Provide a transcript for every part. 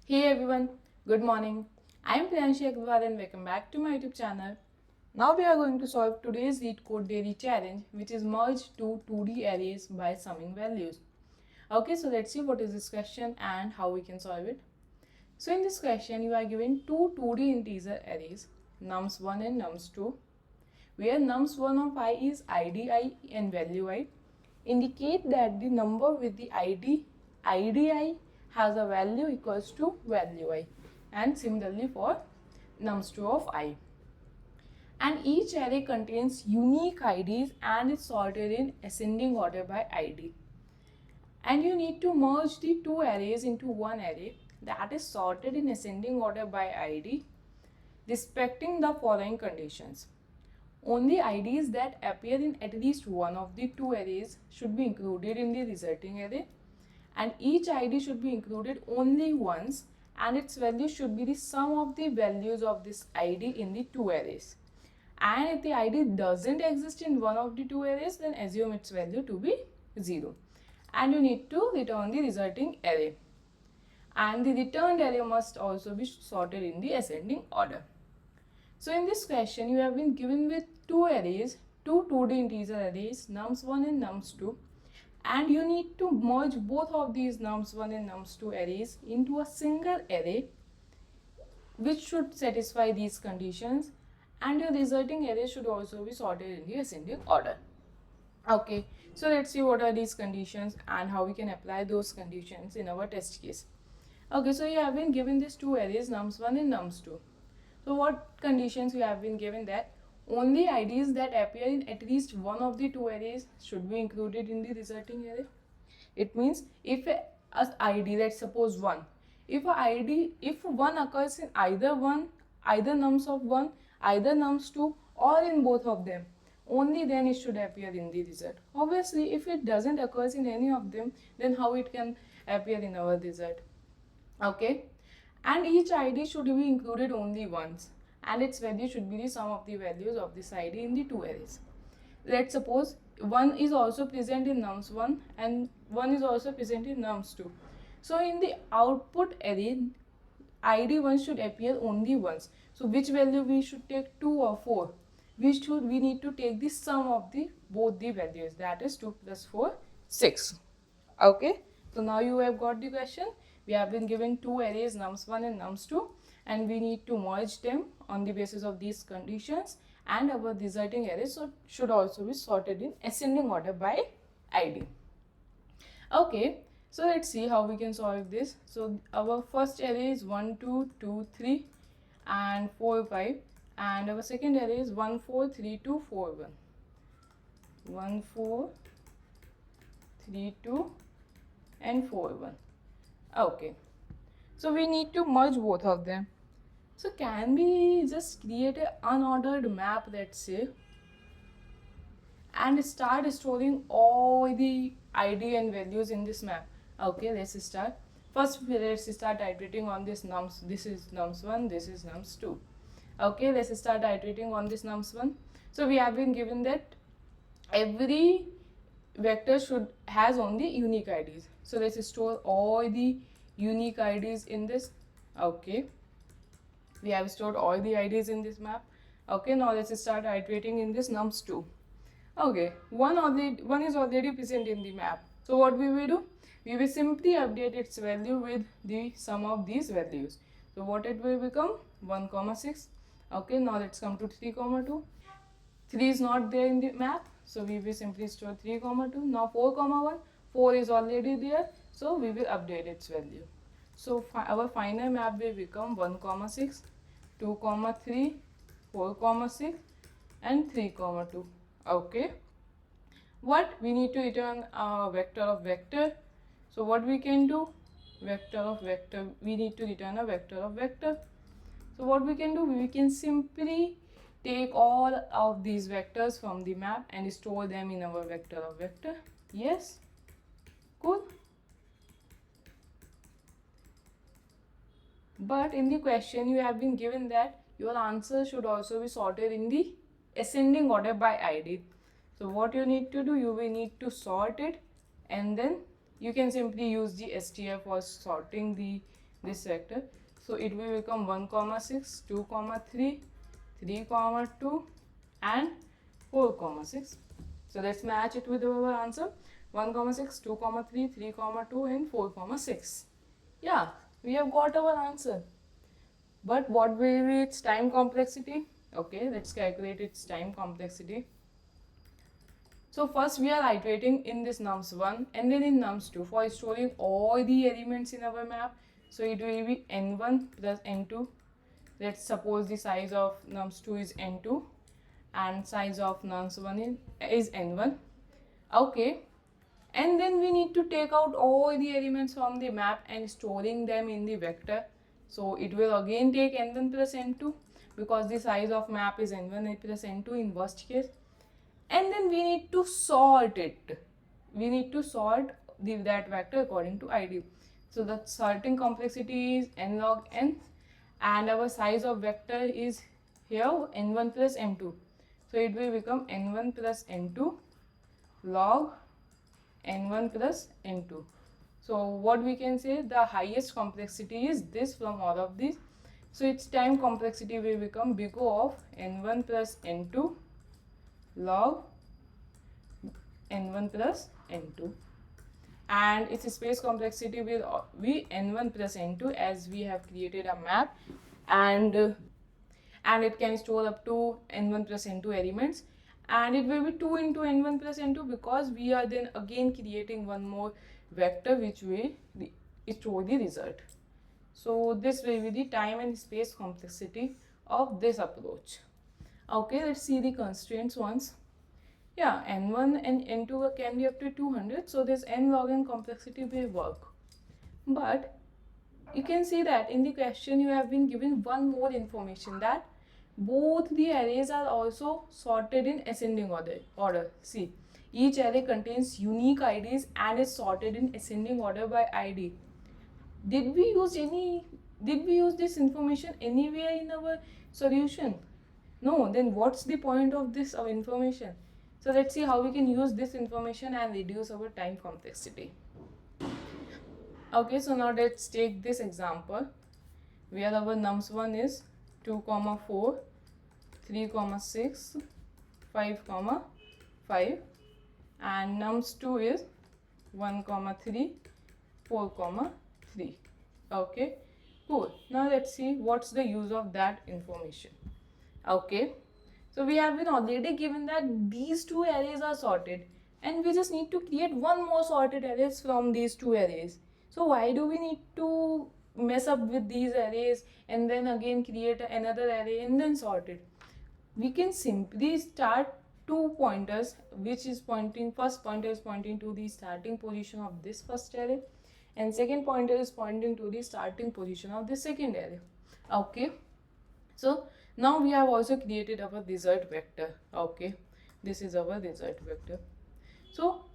Hey everyone, good morning. I am Priyanshi Agarwal and welcome back to my YouTube channel. Now we are going to solve today's LeetCode daily challenge, which is merge two 2D arrays by summing values. Okay, so let's see what is this question and how we can solve it. So in this question, you are given two 2D integer arrays, nums1 and nums2, where nums1 of I is id I and value I. Indicate that the number with the id I has a value equals to value I, and similarly for nums2 of I. And each array contains unique IDs and is sorted in ascending order by ID. And you need to merge the two arrays into one array that is sorted in ascending order by ID, respecting the following conditions. Only IDs that appear in at least one of the two arrays should be included in the resulting array, and each ID should be included only once, and its value should be the sum of the values of this ID in the two arrays. And if the ID doesn't exist in one of the two arrays, then assume its value to be 0. And you need to return the resulting array. And the returned array must also be sorted in the ascending order. So in this question, you have been given with two arrays, two 2D integer arrays, nums1 and nums2, and you need to merge both of these nums1 and nums2 arrays into a single array which should satisfy these conditions, and your resulting array should also be sorted in the ascending order. Okay, so let's see what are these conditions and how we can apply those conditions in our test case. Okay, so you have been given these two arrays, nums1 and nums2. So what conditions you have been given? That only IDs that appear in at least one of the two arrays should be included in the resulting array. It means if a ID, let's suppose 1, if one occurs in either nums of 1, either nums2, or in both of them, only then it should appear in the result. Obviously, if it doesn't occurs in any of them, then how it can appear in our result? Okay, and each ID should be included only once, and its value should be the sum of the values of this ID in the two arrays. Let's suppose 1 is also present in nums1 and 1 is also present in nums2. So in the output array, ID 1 should appear only once. So which value we should take, 2 or 4? We need to take the sum of the both the values, that is 2 plus 4, 6. Okay, so now you have got the question. We have been given two arrays, nums1 and nums2, and we need to merge them on the basis of these conditions, and our resulting array should also be sorted in ascending order by ID. Okay, so let's see how we can solve this. So our first array is 1 2 2 3 and 4 5, and our second array is 1 4 3 2 4 1. 1 4 3 2 and 4 1. Okay, so we need to merge both of them. So can we just create an unordered map, let's say, and start storing all the ID and values in this map? Okay, let's start. First, let's start iterating on this nums. This is nums1, this is nums2. Okay, let's start iterating on this nums1. So we have been given that every vector has only unique IDs. So let's store all the unique IDs in this. Okay, we have stored all the IDs in this map. Okay, now let's start iterating in this nums2. Okay, one is already present in the map. So what we will do? We will simply update its value with the sum of these values. So what it will become? 1 comma 6. Okay, now let's come to 3 comma 2. 3 is not there in the map, so we will simply store 3 comma 2. Now 4 comma 1, 4 is already there, so we will update its value. So our final map will become 1 comma 6, 2 comma 3, 4 comma 6 and 3 comma 2. Okay, what we need to return a vector of vector. So what we can do? Vector of vector, we need to return a vector of vector. So what we can do? We can simply take all of these vectors from the map and store them in our vector of vector. Yes, cool. But in the question you have been given that your answer should also be sorted in the ascending order by ID. So what you need to do? You will need to sort it, and then you can simply use the STR for sorting the this vector. So it will become 1 comma 6, 2 comma 3, 3 comma 2 and 4 comma 6. So let's match it with our answer. 1 comma 6, 2 comma 3, 3 comma 2 and 4 comma 6. Yeah, we have got our answer. But what will be its time complexity? Okay, let's calculate its time complexity. So first we are iterating in this nums1 and then in nums2 for storing all the elements in our map. So it will be n1 plus n2. Let's suppose the size of nums2 is n2 and size of nums1 is n1. Okay, and then we need to take out all the elements from the map and storing them in the vector. So it will again take n1 plus n2 because the size of map is n1 plus n2 in worst case. And then we need to sort it. We need to sort that vector according to ID. So the sorting complexity is n log n and our size of vector is here n1 plus n2. So it will become n1 plus n2 log n1 plus n2. So what we can say, the highest complexity is this from all of these. So its time complexity will become big O of n1 plus n2 log n1 plus n2, and its space complexity will be n1 plus n2 as we have created a map, and it can store up to n1 plus n2 elements, and it will be 2 into n1 plus n2 because we are then again creating one more vector which will store the result. So this will be the time and space complexity of this approach. Okay, let's see the constraints once. Yeah, n1 and n2 can be up to 200, so this n log n complexity will work. But you can see that in the question you have been given one more information, that both the arrays are also sorted in ascending order. See, each array contains unique IDs and is sorted in ascending order by ID. Did we use this information anywhere in our solution? No, then what's the point of this information? So let's see how we can use this information and reduce our time complexity. Okay, so now let's take this example where our nums1 is 2 comma 4, 3 comma 6, 5 comma 5, and nums2 is 1 comma 3, 4 comma 3. Okay, cool. Now let's see what's the use of that information. Okay, so we have been already given that these two arrays are sorted and we just need to create one more sorted arrays from these two arrays. So why do we need to mess up with these arrays and then again create another array and then sort it? We can simply start two pointers, which is pointing, first pointer is pointing to the starting position of this first array and second pointer is pointing to the starting position of the second array. Okay, so now we have also created our result vector. Okay, this is our result vector. So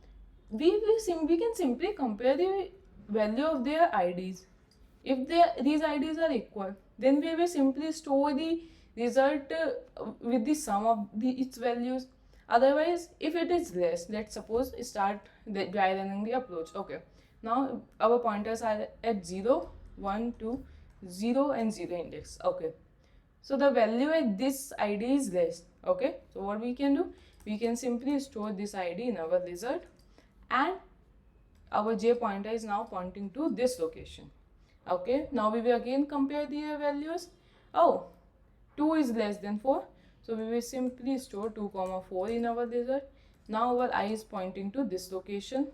we can simply compare the value of their IDs. If these IDs are equal, then we will simply store the result with the sum of its values. Otherwise, if it is less, let's suppose start by running the approach. Okay, now our pointers are at 0, 1, 2, 0 and 0 index. Okay, so the value at this ID is less. Okay, so what we can do, we can simply store this ID in our result and our j pointer is now pointing to this location. Okay, now we will again compare the values. Oh, 2 is less than 4, so we will simply store 2 comma 4 in our result. Now our I is pointing to this location.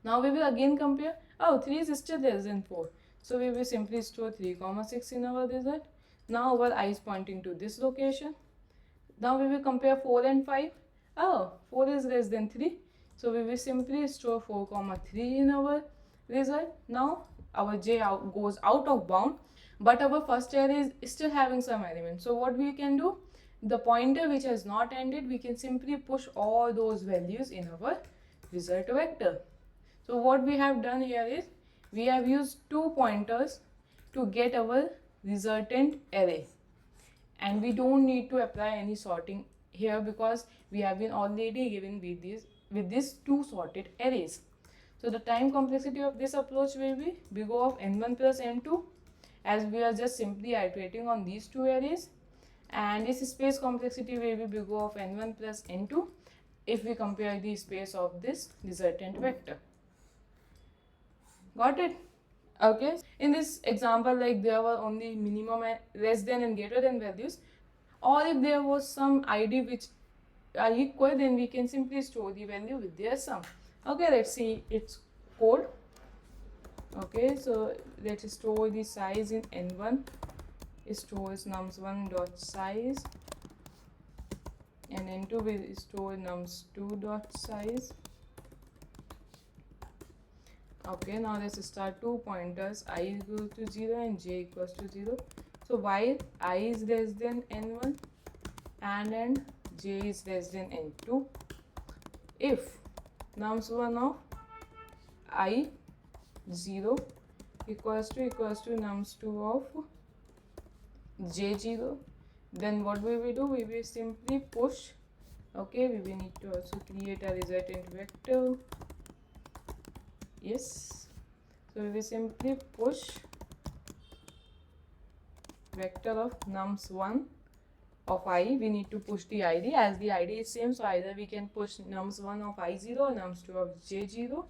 Now we will again compare. Oh, 3 is still less than 4, so we will simply store 3 comma 6 in our result. Now our I is pointing to this location. Now we will compare 4 and 5. Oh, 4 is less than 3, so we will simply store 4 comma 3 in our result. Now our j goes out of bound, but our first array is still having some element. So what we can do, the pointer which has not ended, we can simply push all those values in our result vector. So what we have done here is, we have used two pointers to get our resultant array, and we don't need to apply any sorting here because we have been already given with these two sorted arrays. So the time complexity of this approach will be big O of n1 plus n2, as we are just simply iterating on these two arrays, and this space complexity will be big O of n1 plus n2 if we compare the space of this resultant vector. Got it? Okay. In this example, like there were only minimum and less than and greater than values, or if there was some id which are equal, then we can simply store the value with their sum. Okay, let's see its code. Okay, so let's store the size in n1. It stores nums1 dot size, and n2 will store nums2 dot size. Okay, now let's start two pointers, I is equal to 0 and j equals to 0. So while I is less than n1 and j is less than n2, if nums1 of I 0 equals to nums2 of j 0, then what we will do, we will simply push. Okay, we will need to also create a resultant vector. Yes, so we will simply push vector of nums1 of I. We need to push the id, as the id is same, so either we can push nums1 of I0 or nums2 of j0,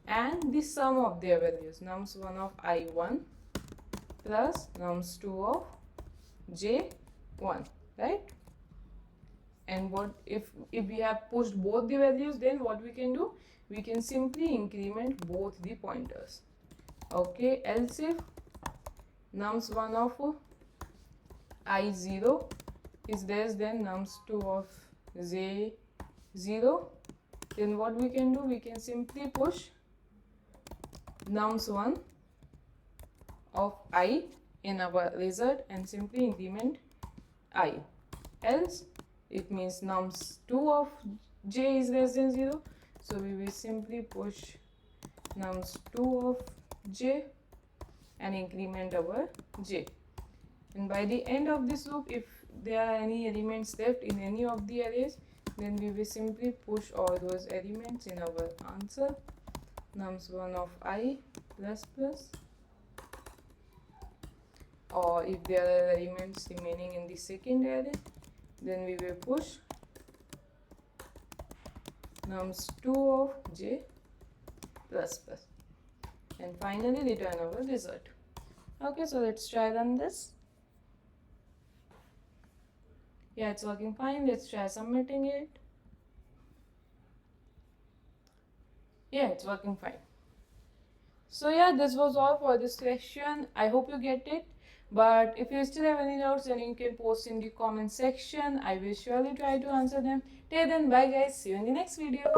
and the sum of their values, nums1 of I1 plus nums2 of j1, right? And what if we have pushed both the values, then what we can do, we can simply increment both the pointers. Okay, else if nums1 of I0 is less than nums2 of j0, then what we can do, we can simply push nums1 of I in our result and simply increment I. Else it means nums2 of j is less than 0, so we will simply push nums2 of j and increment our j. And by the end of this loop, if there are any elements left in any of the arrays, then we will simply push all those elements in our answer, nums1 of I plus plus. Or if there are elements remaining in the second array, then we will push nums2 of j plus plus, and finally return our result. Okay, so let's try run this. Yeah, it's working fine. Let's try submitting it. Yeah, it's working fine. So yeah, this was all for this question. I hope you get it. But if you still have any doubts, then you can post in the comment section. I will surely try to answer them. Till then, bye guys. See you in the next video.